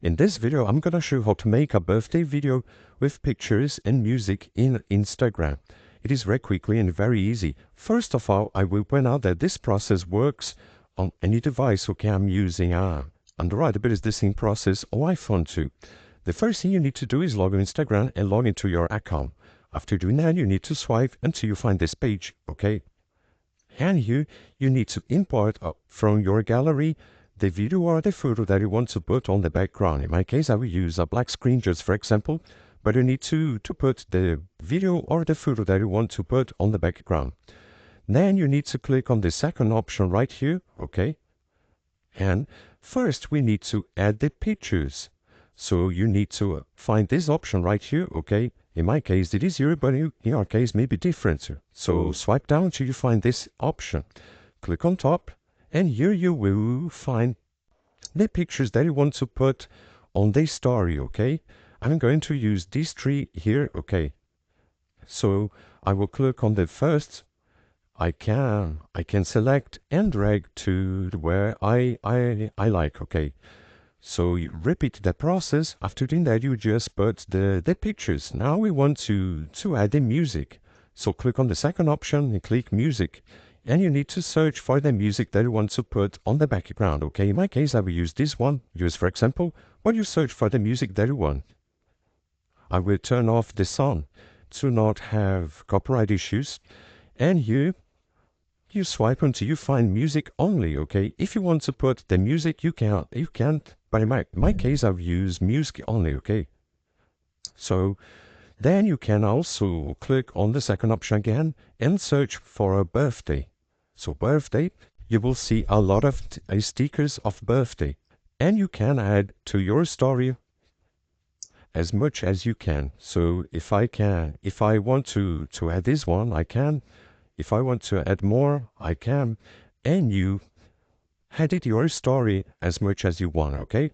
In this video, I'm gonna show you how to make a birthday video with pictures and music in Instagram. It is very quickly and very easy. First of all, I will point out that this process works on any device. Okay, I'm using Android, but it's the same process on iPhone too. The first thing you need to do is log on Instagram and log into your account. After doing that, you need to swipe until you find this page, okay? And here, you need to import from your gallery the video or the photo that you want to put on the background. In my case, I will use a black screen just for example, but you need to put the video or the photo that you want to put on the background. Then you need to click on the second option right here, okay? And first we need to add the pictures. So you need to find this option right here, okay? In my case, it is here, but in your case, may be different. So swipe down till you find this option. Click on top, and here you will find the pictures that you want to put on the story, okay? I'm going to use these three here, okay? So I will click on the first. I can select and drag to where I like, okay? So you repeat the process. After doing that, you just put the pictures. Now we want to add the music. So click on the second option and click music. And you need to search for the music that you want to put on the background, okay? In my case, I will use this one, just for example, while you search for the music that you want. I will turn off the sound to not have copyright issues. And here, you swipe until you find music only, okay? If you want to put the music, you can't. But in my case, I've used music only, okay? So then you can also click on the second option again and search for a birthday. So birthday, you will see a lot of stickers of birthday. And you can add to your story as much as you can. So if I want to add this one, I can. If I want to add more, I can. And you edit your story as much as you want, okay?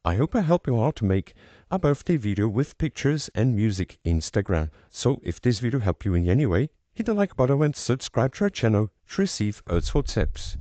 I hope I help you out to make a birthday video with pictures and music in Instagram. So if this video helped you in any way, hit the like button and subscribe to our channel to receive useful tips.